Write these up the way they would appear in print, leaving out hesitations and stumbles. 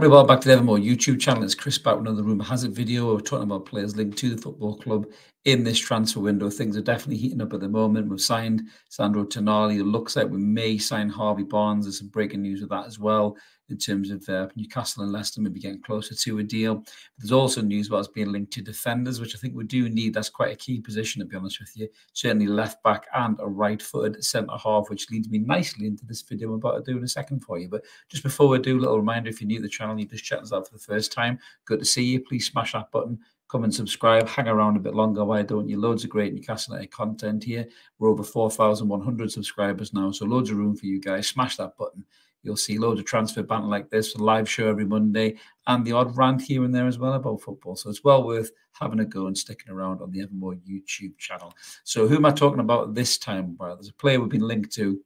everybody, welcome back to the Evermore YouTube channel. It's Chris back with another Rumour Has It video. We're talking about players linked to the football club in this transfer window. Things are definitely heating up at the moment. We've signed Sandro Tonali. It looks like we may sign Harvey Barnes. There's some breaking news with that as well, in terms of Newcastle and Leicester maybe getting closer to a deal. But there's also news about us being linked to defenders, which I think we do need. That's quite a key position, to be honest with you. Certainly left back and a right-footed centre-half, which leads me nicely into this video I'm about to do in a second for you. But just before we do, a little reminder, if you're new to the channel, you just checked us out for the first time, good to see you. Please smash that button. Come and subscribe. Hang around a bit longer. Why don't you? Loads of great Newcastle United content here. We're over 4,100 subscribers now, so loads of room for you guys. Smash that button. You'll see loads of transfer banter like this, a live show every Monday, and the odd rant here and there as well about football. So it's well worth having a go and sticking around on the Evermore YouTube channel. So who am I talking about this time? Well, there's a player we've been linked to.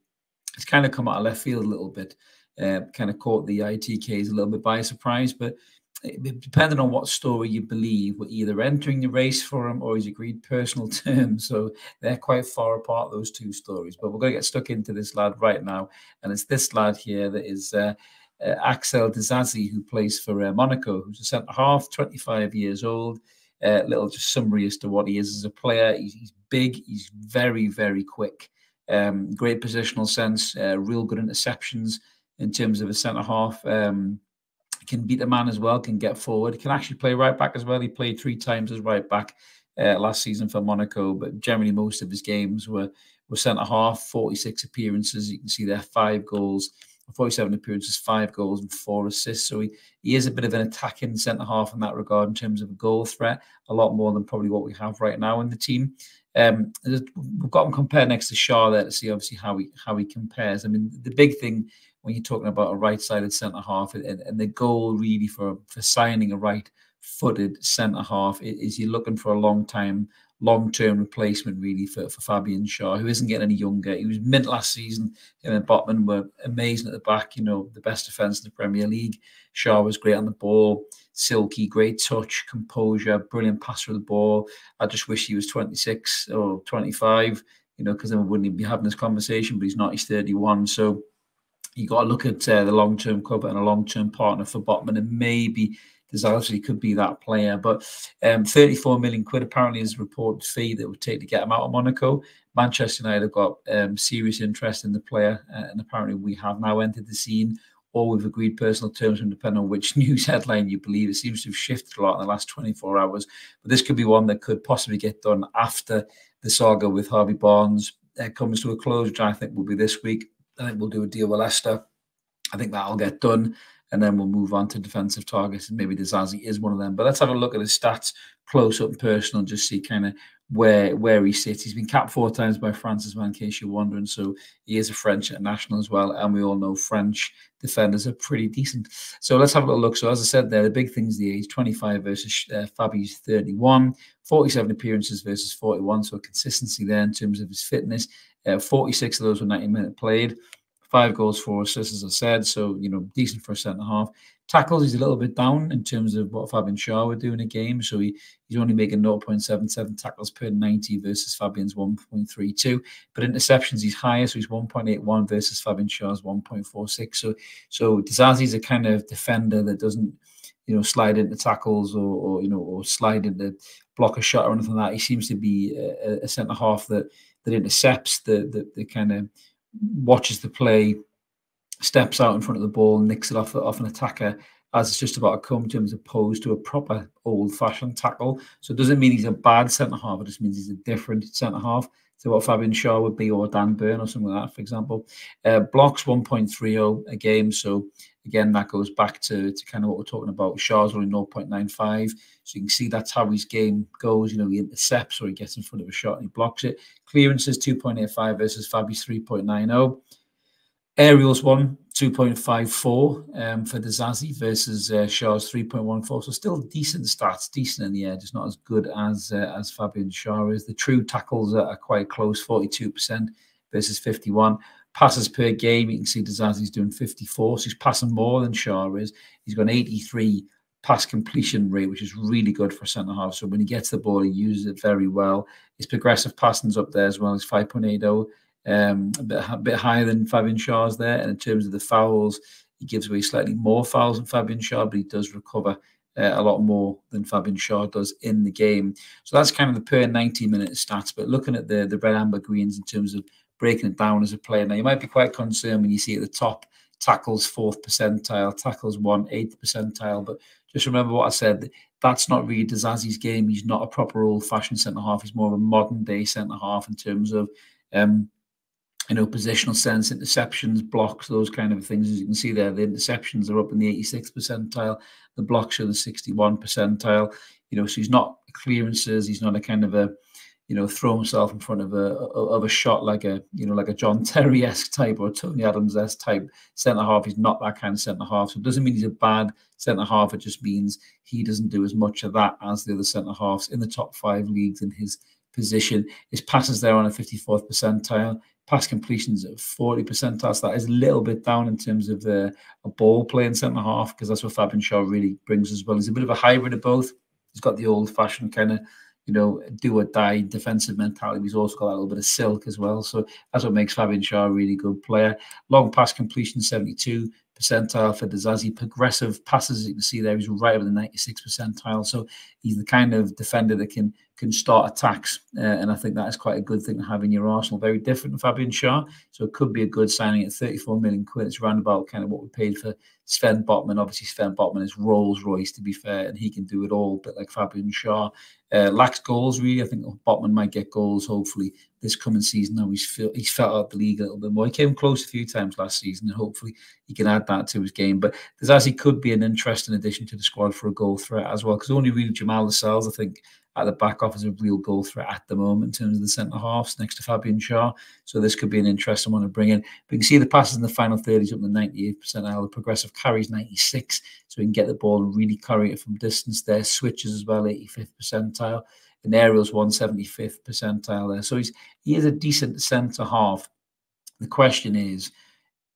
It's kind of come out of left field a little bit. Kind of caught the ITKs a little bit by surprise, but depending on what story you believe, we're either entering the race for him or he's agreed personal terms. So they're quite far apart, those two stories. But we're going to get stuck into this lad right now. And it's this lad here that is Axel Disasi, who plays for Monaco, who's a centre-half, 25 years old. Little just summary as to what he is as a player. He's big. He's very, very quick. Great positional sense, real good interceptions in terms of a centre-half. Can beat a man as well, can get forward. He can actually play right back as well. He played 3 times as right back last season for Monaco, but generally most of his games were centre-half, 46 appearances. You can see there 5 goals, 47 appearances, 5 goals and 4 assists. So he is a bit of an attacking centre-half in that regard in terms of a goal threat, a lot more than probably what we have right now in the team. We've got him compared next to Shaw there to see obviously how he compares. I mean, the big thing when you're talking about a right-sided centre-half and the goal really for signing a right-footed centre-half is you're looking for a long-term replacement really for Fabian Shaw, who isn't getting any younger. He was mint last season. Him and Botman were amazing at the back, you know, the best defence in the Premier League. Shaw was great on the ball, silky, great touch, composure, brilliant passer of the ball. I just wish he was 26 or 25, you know, because then we wouldn't even be having this conversation, but he's not, he's 31. So you got to look at the long-term cover and a long-term partner for Botman, and maybe Disasi could be that player. But 34 million quid apparently is a reported fee that would take to get him out of Monaco. Manchester United have got serious interest in the player, and apparently we have now entered the scene, or we've agreed personal terms, and depending on which news headline you believe. It seems to have shifted a lot in the last 24 hours. But this could be one that could possibly get done after the saga with Harvey Barnes comes to a close, which I think will be this week. I think we'll do a deal with Leicester. I think that'll get done, and then we'll move on to defensive targets, and maybe Disasi is one of them. But let's have a look at his stats close up and personal, and just see kind of where he sits. He's been capped 4 times by France as well, in case you're wondering. So he is a French international as well, and we all know French defenders are pretty decent. So let's have a little look. So as I said there, the big thing's the age: 25 versus Fabi's 31, 47 appearances versus 41. So consistency there in terms of his fitness. 46 of those were 90-minute played. 5 goals, 4 assists, as I said. So, you know, decent for a centre-half. Tackles, he's a little bit down in terms of what Fabian Shaw would do in a game. So he's only making 0.77 tackles per 90 versus Fabian's 1.32. But interceptions, he's higher. So he's 1.81 versus Fabian Shaw's 1.46. So Disasi's a kind of defender that doesn't, you know, slide into tackles or slide into block a shot or anything like that. He seems to be a centre-half that intercepts, the kind of watches the play, steps out in front of the ball, nicks it off an attacker as it's just about to come to him, as opposed to a proper old-fashioned tackle. So it doesn't mean he's a bad centre-half. It just means he's a different centre-half to what Fabian Shaw would be, or Dan Burn or something like that, for example. Blocks 1.30 a game. So again, that goes back to kind of what we're talking about. Shaw's only 0.95. So you can see that's how his game goes. You know, he intercepts or he gets in front of a shot and he blocks it. Clearances 2.85 versus Fabi's 3.90. Aerials 2.54 for Disasi versus Shaw's 3.14. So still decent stats, decent in the air, just not as good as Fabian Shaw is. The true tackles are quite close, 42% versus 51. Passes per game, you can see Disasi's doing 54, so he's passing more than Shaw is. He's got an 83 pass completion rate, which is really good for centre-half. So when he gets the ball, he uses it very well. His progressive passing's up there as well. It's 5.80, a bit higher than Fabian Shaw's there. And in terms of the fouls, He gives away slightly more fouls than Fabian Schär, but he does recover a lot more than Fabian Schär does in the game. So that's kind of the per 90-minute stats. But looking at the red, amber, greens in terms of breaking it down as a player, now you might be quite concerned when you see at the top, tackles 4th percentile, tackles 1/8 percentile. But just remember what I said. That's not really Disasi's game. He's not a proper old-fashioned centre-half. He's more of a modern-day centre-half in terms of positional sense, interceptions, blocks, those kind of things. As you can see there, the interceptions are up in the 86th percentile. The blocks are the 61 percentile. So he's not clearances. He's not a kind of a, throw himself in front of a shot like a John Terry-esque type or a Tony Adams-esque type centre-half. He's not that kind of centre-half. So it doesn't mean he's a bad centre-half. It just means he doesn't do as much of that as the other centre-halves in the top 5 leagues in his position. His passes there on a 54th percentile. Pass completions at 40 percentile. So that is a little bit down in terms of a ball playing centre half, because that's what Fabian Schär really brings as well. He's a bit of a hybrid of both. He's got the old fashioned kind of, do or die defensive mentality. He's also got a little bit of silk as well. So that's what makes Fabian Schär a really good player. Long pass completion, 72 percentile for Disasi. Progressive passes, as you can see there, he's right over the 96 percentile. So he's the kind of defender that can start attacks, and I think that is quite a good thing to have in your arsenal. Very different than Fabian Schär, so it could be a good signing at 34 million quid. It's around about kind of what we paid for Sven Botman. Obviously, Sven Botman is Rolls Royce, to be fair, and he can do it all, but like Fabian Schär. Lacks goals, really. I think Botman might get goals, hopefully, this coming season. Now he's felt out the league a little bit more. He came close a few times last season, and hopefully he can add that to his game. But Disasi could be an interesting addition to the squad for a goal threat as well, because only really Jamal Lascelles, I think, at the back off is a real goal threat at the moment in terms of the centre-halves next to Fabian Schär. So this could be an interesting one to bring in. But you can see the passes in the final 30s up to 98th percentile. The progressive carries 96, so he can get the ball and really carry it from distance there. Switches as well, 85th percentile. And aerials 175th percentile there. So he is a decent centre-half. The question is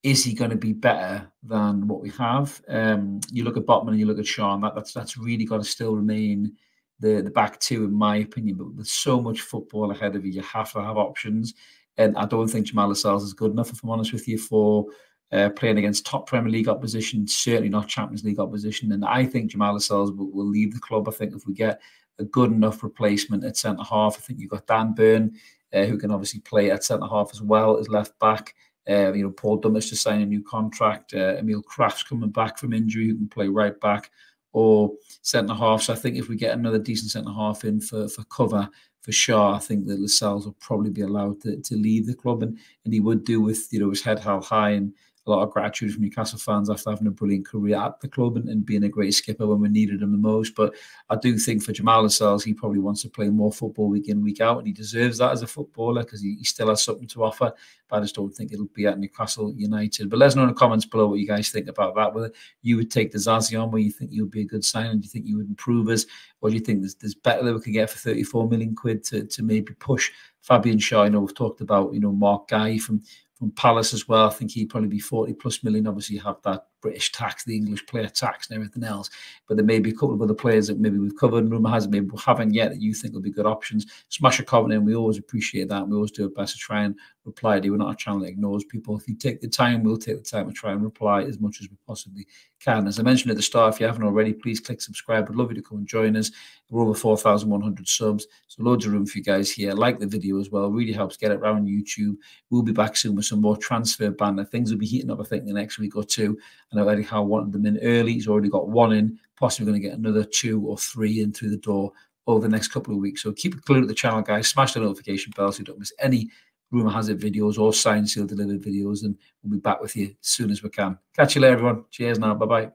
he going to be better than what we have? You look at Botman and you look at Schär, and that's really got to still remain the back two, in my opinion. But with so much football ahead of you, you have to have options. And I don't think Jamal Lascelles is good enough, if I'm honest with you, for playing against top Premier League opposition, certainly not Champions League opposition. And I think Jamal Lascelles will leave the club. I think if we get a good enough replacement at centre-half, I think you've got Dan Burn, who can obviously play at centre-half as well as left-back. Paul Dummett just signed a new contract. Emil Kraft's coming back from injury, who can play right-back or centre-half. So I think if we get another decent centre-half in for cover for Schär, I think that Lascelles will probably be allowed to leave the club, and he would do with his head held high and a lot of gratitude from Newcastle fans after having a brilliant career at the club and being a great skipper when we needed him the most. But I do think for Jamal Lascelles, he probably wants to play more football week in, week out, and he deserves that as a footballer because he still has something to offer. But I just don't think it'll be at Newcastle United. But let us know in the comments below what you guys think about that, whether you would take Disasi on, where you think he would be a good sign, and do you think you would improve us, or do you think there's better that we could get for 34 million quid to maybe push Fabian Schär? I know we've talked about Mark Guy from Palace as well. I think he'd probably be 40+ million. Obviously, you have that British tax, the English player tax, and everything else. But there may be a couple of other players that maybe we've covered, and rumour has it maybe we haven't yet, that you think will be good options. Smash a comment in. We always appreciate that. And we always do our best to try and reply to you. We're not a channel that ignores people. If you take the time, we'll take the time to try and reply as much as we possibly can. As I mentioned at the start, if you haven't already, please click subscribe. I'd love you to come and join us. We're over 4,100 subs, so loads of room for you guys here. Like the video as well. Really helps get it around YouTube. We'll be back soon with some more transfer banner. Things will be heating up, I think, the next week or two. I know Eddie Howe wanted them in early. He's already got one in. Possibly going to get another 2 or 3 in through the door over the next couple of weeks. So keep it glued to the channel, guys. Smash the notification bell so you don't miss any rumour has it videos or signed, sealed, delivered videos. And we'll be back with you as soon as we can. Catch you later, everyone. Cheers now. Bye-bye.